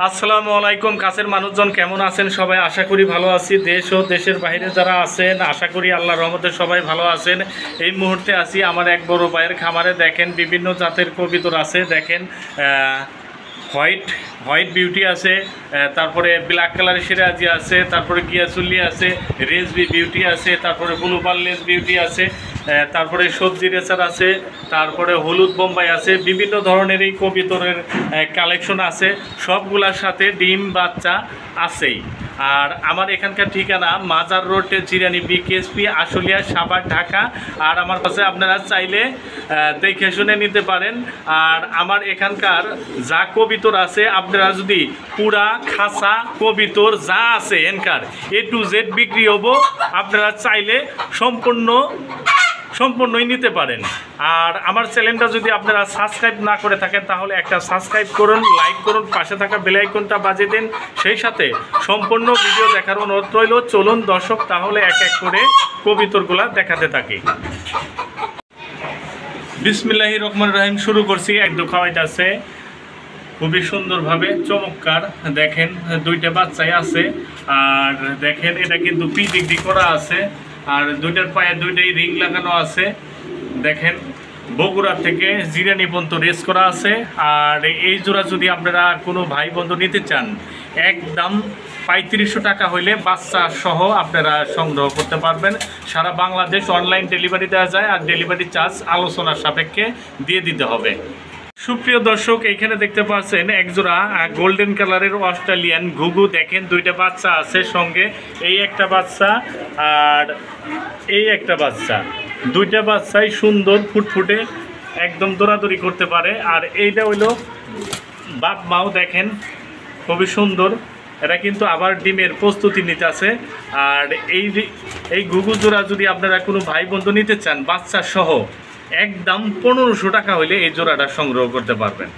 আসসালামু আলাইকুম। কাছের মানুষজন কেমন আছেন? সবাই আশা করি ভালো আছি। দেশ ও দেশের বাইরে যারা আছেন আশা করি আল্লাহর রহমতে সবাই ভালো আছেন। এই মুহূর্তে আছি আমার এক বড় ভাইয়ের খামারে। দেখেন বিভিন্ন জাতের কবুতর আছে। দেখেন হোয়াইট বিউটি আছে, তারপরে ব্ল্যাক কালারের সিরাজি আছে, তারপরে গিয়াসুল্লি আছে, রেজবি বিউটি আছে, তারপরে ব্লু পার্লেস বিউটি আছে, তারপরে সবজি রেসার আছে, তারপরে হলুদ বোম্বাই আছে। বিভিন্ন ধরনের এই কবুতরের কালেকশন আছে, সবগুলোর সাথে ডিম বাচ্চা আছেই। আর আমার এখানকার ঠিকানা মাজার রোড, জিরানি বিকেএসপি, আশুলিয়া, সাভার, ঢাকা। আর আমার কাছে আপনারা চাইলে দেখে শুনে নিতে পারেন। আর আমার এখানকার যা কবুতর আছে আপনারা যদি পুরা খাসা কবুতর যা আছে এনকার A to Z বিক্রি হবো, আপনারা চাইলে সম্পূর্ণই নিতে পারেন। আর আমার চ্যানেলটা যদি আপনারা সাবস্ক্রাইব না করে থাকেন তাহলে একটা সাবস্ক্রাইব করুন, লাইক করুন, পাশে থাকা বেল আইকনটা বাজিয়ে দিন। সেই সাথে সম্পূর্ণ ভিডিও দেখার অনুরোধ রইল। চলুন দর্শক তাহলে এক এক করে কবুতরগুলা দেখাতে থাকি। বিসমিল্লাহির রহমানির রহিম। শুরু করছি। একদম খাওয়াইতেছে খুবই সুন্দরভাবে, চমৎকার। দেখেন দুইটা বাচ্চাই আছে। আর দেখেন এটা কিন্তু পিডিগ্রি করা আছে। আর দুইটার পায়ে দুইটাই রিং লাগানো আছে। দেখেন বগুড়া থেকে জিরানি পর্যন্ত রেস করা আছে। আর এই জোড়া যদি আপনারা কোনো ভাই বন্ধু নিতে চান, একদম 3500 টাকা হইলে বাচ্চা সহ আপনারা সংগ্রহ করতে পারবেন। সারা বাংলাদেশ অনলাইন ডেলিভারি দেওয়া যায়। আর ডেলিভারি চার্জ আলোচনার সাপেক্ষে দিয়ে দিতে হবে। সুপ্রিয় দর্শক, এইখানে দেখতে পাচ্ছেন একজোড়া গোল্ডেন কালারের অস্ট্রেলিয়ান ঘুঘু। দেখেন দুইটা বাচ্চা আছে সঙ্গে, এই একটা বাচ্চা আর এই একটা বাচ্চা। দুইটা বাচ্চাই সুন্দর ফুটফুটে, একদম দৌড়াদৌড়ি করতে পারে। আর এইটা হইলো বাপ মাও। দেখেন খুবই সুন্দর। এটা কিন্তু আবার ডিমের প্রস্তুতি নিতে আছে। আর এই ঘুঘু জোড়া যদি আপনারা কোনো ভাই বন্ধু নিতে চান বাচ্চা সহ, একদম 1500 টাকা হইলে এই জোড়াটা সংগ্রহ করতে পারবেন।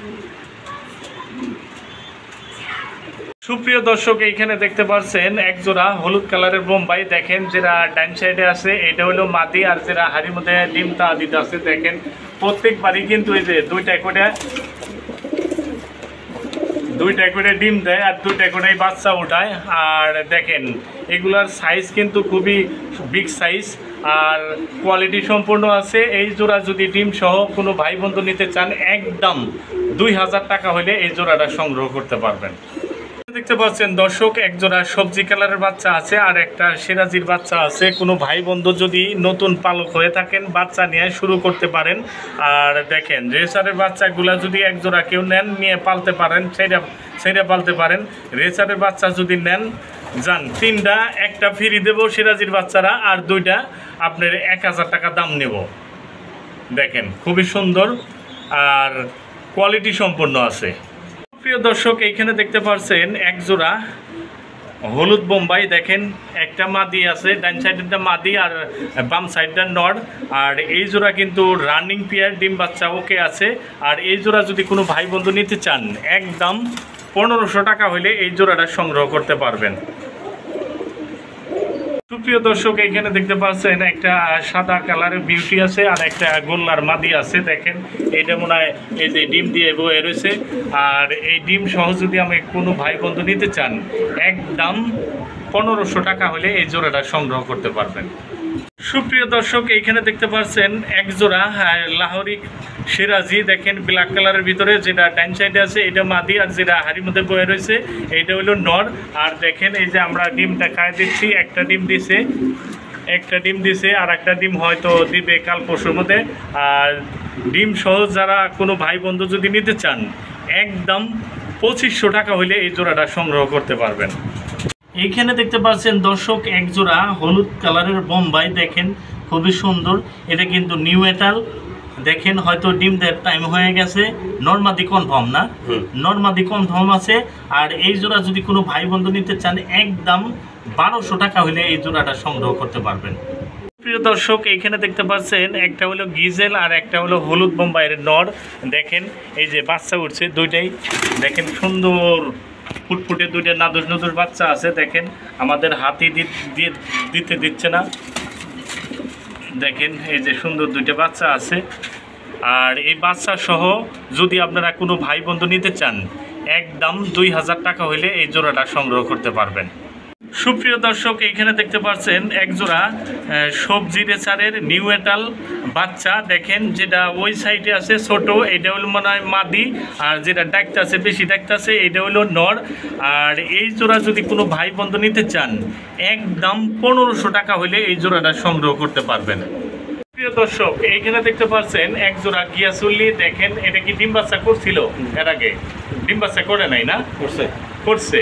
সুপ্রিয় দর্শক, এইখানে দেখতে পাচ্ছেন এক জোড়া হলুদ কালারের বোম্বাই। দেখেন যেটা ডাইন সাইডে আছে এটা হলো মাদি, আর যেটা হাড়ির মধ্যে ডিমটা দিতে আছে। দেখেন প্রত্যেকবারই কিন্তু এই যে দুইটা করে ডিম দেয় আর দুইটা করে বাচ্চা ওঠায়। আর দেখেন এগুলার সাইজ কিন্তু খুবই বিগ সাইজ আর কোয়ালিটি সম্পূর্ণ আছে। এই জোড়া যদি ডিম সহ কোনো ভাই বন্ধু নিতে চান, একদম 2000 টাকা হলে এই জোড়াটা সংগ্রহ করতে পারবেন। দেখতে পাচ্ছেন দর্শক, এক জোড়া সবজি কালারের বাচ্চা আছে আর একটা সিরাজির বাচ্চা আছে। কোনো ভাই বন্ধু যদি নতুন পালক হয়ে থাকেন বাচ্চা নিয়ে শুরু করতে পারেন। আর দেখেন রেসারের বাচ্চাগুলা যদি এক জোড়া কেউ নেন, নিয়ে পালতে পারেন, সেইটা পালতে পারেন। রেসারের বাচ্চা যদি নেন যান, 3টা একটা ফ্রি দেবো সিরাজির বাচ্চারা, আর 2টা আপনার 1000 টাকা দাম নেব। দেখেন খুবই সুন্দর আর কোয়ালিটি সম্পন্ন আছে। প্রিয় দর্শক, এইখানে দেখতে পাচ্ছেন এক জোড়া হলুদ বোম্বাই। দেখেন একটা মাদি আছে, ডান সাইডেরটা মাদি আর বাম সাইডটা নর। আর এই জোড়া কিন্তু রানিং পেয়ার, ডিম বাচ্চা ওকে আছে। আর এই জোড়া যদি কোনো ভাই বন্ধু নিতে চান, একদম 1500 টাকা হলে এই জোড়াটা সংগ্রহ করতে পারবেন। সুপ্রিয় দর্শক, এইখানে দেখতে পাচ্ছেন একটা সাদা কালারের বিউটি আছে আর একটা গোল্লার মাদি আছে। দেখেন এইটা মনে হয় এই যে ডিম দিয়ে বয়ে রয়েছে। আর এই ডিম সহ যদি আমি কোনো ভাই বন্ধু নিতে চান, একদম 1500 টাকা হলে এই জোড়াটা সংগ্রহ করতে পারবেন। সুপ্রিয় দর্শক, এইখানে দেখতে পাচ্ছেন এক জোড়া লাহোরি সিরাজি। দেখেন ব্ল্যাক কালারের ভিতরে, যেটা ডাইন সাইডে আছে এটা মাদি, আর যেটা হাড়ির মধ্যে বয়ে রয়েছে এইটা হলো নর। আর দেখেন এই যে আমরা ডিম দেখায় দিচ্ছি, একটা ডিম দিছে আর একটা ডিম হয়তো দিবে কাল পরশুর মধ্যে। আর ডিম সহ যারা কোনো ভাই বন্ধু যদি নিতে চান, একদম 2500 টাকা হইলে এই জোড়াটা সংগ্রহ করতে পারবেন। এইখানে দেখতে পাচ্ছেন দর্শক এক জোড়া হলুদ কালারের বোম্বাই। দেখেন খুবই সুন্দর। এটা কিন্তু নিউ এটাল। দেখেন হয়তো ডিম দেওয়ার টাইম হয়ে গেছে। নর্মাদি কনফার্ম না, নর্মাদি কনফার্ম আছে। আর এই জোড়া যদি কোনো ভাই বন্ধু নিতে চান, একদম 1200 টাকা হলে এই জোড়াটা সংগ্রহ করতে পারবেন। প্রিয় দর্শক, এইখানে দেখতে পাচ্ছেন একটা হলো গিজেল আর একটা হলো হলুদ বোম্বাইয়ের নর। দেখেন এই যে বাচ্চা উঠছে দুইটাই। দেখেন সুন্দর ফুটফুটে দুইটা নাদুস বাচ্চা আছে। দেখেন আমাদের হাতি দিতে দিচ্ছে না। দেখেন এই যে সুন্দর দুইটা বাচ্চা আছে। আর এই বাচ্চা সহ যদি আপনারা কোনো ভাই বন্ধু নিতে চান, একদম 2000 টাকা হইলে এই জোড়াটা সংগ্রহ করতে পারবেন। সুপ্রিয় দর্শক, এইখানে দেখতে পাচ্ছেন এক জোড়া সবজি রেচারের নিউ এটাল বাচ্চা। দেখেন যেটা ওই সাইডে আছে ছোট, এটা হলো মনে হয় মাদি, আর যেটা ডাকতে আছে বেশি ডাকতে আছে এটা হলো নর। আর এই জোড়া যদি কোনো ভাই বন্ধু নিতে চান একদম 1500 টাকা হলে এই জোড়াটা সংগ্রহ করতে পারবেন। প্রিয় দর্শক, এইখানে দেখতে পাচ্ছেন এক জোড়া গিয়াসুল্লি। দেখেন এটা কি ডিম বাচ্চা করছিল এর আগে? ডিম বাচ্চা করে নাই না? করছে।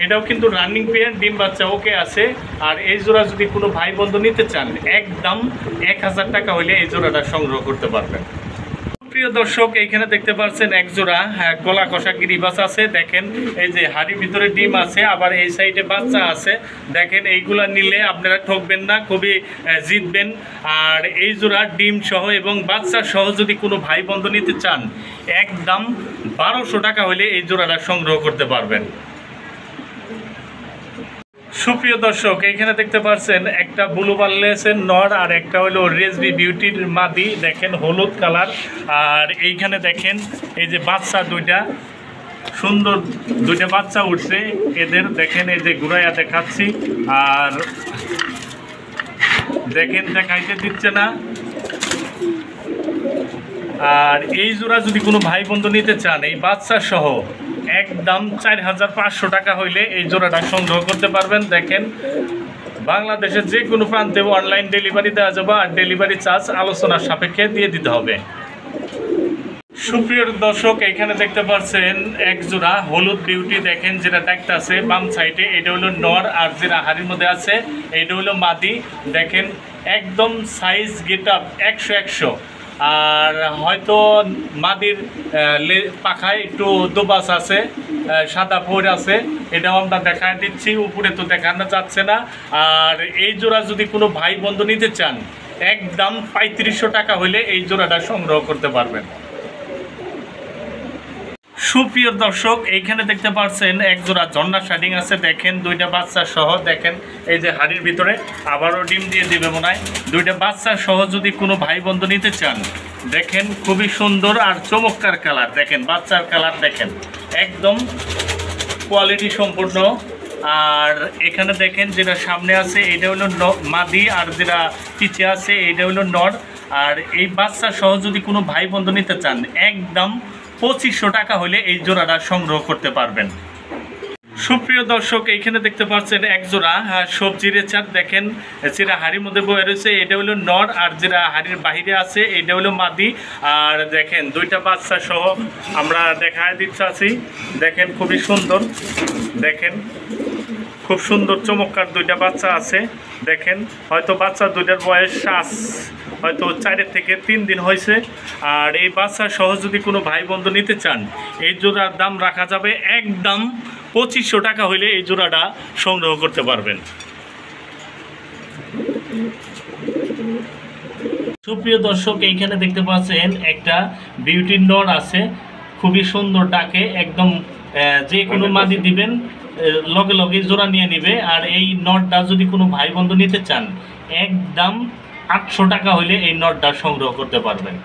এটাও কিন্তু রানিং পেয়ার, ডিম বাচ্চা ওকে আছে। আর এই জোড়া যদি কোনো ভাই বন্ধু নিতে চান একদম 1000 টাকা হলে এই জোড়াটা সংগ্রহ করতে পারবেন। প্রিয় দর্শক, এইখানে দেখতে পাচ্ছেন এক জোড়া গলা কষা গিরিবাস আছে। দেখেন এই যে হাড়ির ভিতরে ডিম আছে, আবার এই সাইডে বাচ্চা আছে। দেখেন এইগুলা নিলে আপনারা ঠকবেন না, খুবই জিতবেন। আর এই জোড়া ডিম সহ এবং বাচ্চা সহ যদি কোনো ভাই বন্ধু নিতে চান একদম 1200 টাকা হলে এই জোড়াটা সংগ্রহ করতে পারবেন। সুপ্রিয় দর্শক, এইখানে দেখতে পাচ্ছেন একটা ব্লু বার্লেসের নর আর একটা হলো রেজবি বিউটির মাদি। দেখেন হলুদ কালার। আর এইখানে দেখেন এই যে বাচ্চা দুইটা সুন্দর, দুইটা বাচ্চা উঠছে এদের। দেখেন এই যে ঘুরাইয়া দেখাচ্ছি, আর দেখেন দেখাইতে দিচ্ছে না। আর এই জোড়া যদি কোনো ভাই বন্ধু নিতে চান এই বাচ্চা সহ একদম 4500 টাকা হইলে এই জোড়াটা সংগ্রহ করতে পারবেন। দেখেন বাংলাদেশের যে কোনো প্রান্তে অনলাইন ডেলিভারি দেওয়া যাবে, আর ডেলিভারি চার্জ আলোচনার সাপেক্ষে দিয়ে দিতে হবে। সুপ্রিয় দর্শক, এখানে দেখতে পাচ্ছেন এক জোড়া হলুদ বিউটি। দেখেন যেটা দেখতে আছে বাম সাইডে এটা হলো নর, আর যেটা হাড়ির মধ্যে আছে এটা হলো মাদি। দেখেন একদম সাইজ গেট আপ 100। আর হয়তো মাদির পাখায় একটু দোবাস আছে, সাদা ফোর আছে, এটাও আমরা দেখায় দিচ্ছি। উপরে তো দেখানো যাচ্ছে না। আর এই জোড়া যদি কোনো ভাই বন্ধু নিতে চান একদম 3500 টাকা হলে এই জোড়াটা সংগ্রহ করতে পারবেন। সুপ্রিয় দর্শক, এইখানে দেখতে পাচ্ছেন এক জোড়া ঝর্ণা শাইডিং আছে। দেখেন দুইটা বাচ্চা সহ। দেখেন এই যে হাড়ির ভিতরে আবারও ডিম দিয়ে দিবে মনে হয়। দুইটা বাচ্চা সহ যদি কোনো ভাই বন্ধু নিতে চান দেখেন খুবই সুন্দর আর চমৎকার কালার। দেখেন বাচ্চার কালার দেখেন একদম কোয়ালিটি সম্পূর্ণ। আর এখানে দেখেন যেটা সামনে আছে এটা হলো মাদি, আর যেটা পিছে আছে এটা হলো নর। আর এই বাচ্চা সহ যদি কোনো ভাই বন্ধু নিতে চান একদম 2500 টাকা হলে এই জোড়াটা সংগ্রহ করতে পারবেন। সুপ্রিয় দর্শক, এইখানে দেখতে পাচ্ছেন এক জোড়া সবজি রেচার। দেখেন যেটা হাড়ির মধ্যে বয়ে রয়েছে এটা হলো নর, আর যেটা হাড়ির বাহিরে আছে এটা হলো মাদি। আর দেখেন দুইটা বাচ্চা সহ আমরা দেখায় দিচ্ছি আছি। দেখেন খুবই সুন্দর, দেখেন খুব সুন্দর চমৎকার দুইটা বাচ্চা আছে। দেখেন হয়তো বাচ্চা দুইটার বয়স হয়তো 4 থেকে 3 দিন হয়েছে। আর এই বাচ্চা সহ যদি কোনো ভাই বন্ধু নিতে চান এই জোড়ার দাম রাখা যাবে একদম 2500 টাকা হইলে এই জোড়াটা সংগ্রহ করতে পারবেন। সুপ্রিয় দর্শক, এইখানে দেখতে পাচ্ছেন একটা বিউটির নর আছে, খুবই সুন্দর ডাকে। একদম যে কোনো মাদি দিবেন লগে লগে জোড়া নিয়ে নিবে। আর এই নটটা যদি কোনো ভাই বন্ধু নিতে চান একদম 800 টাকা হইলে এই নটটা সংগ্রহ করতে পারবেন।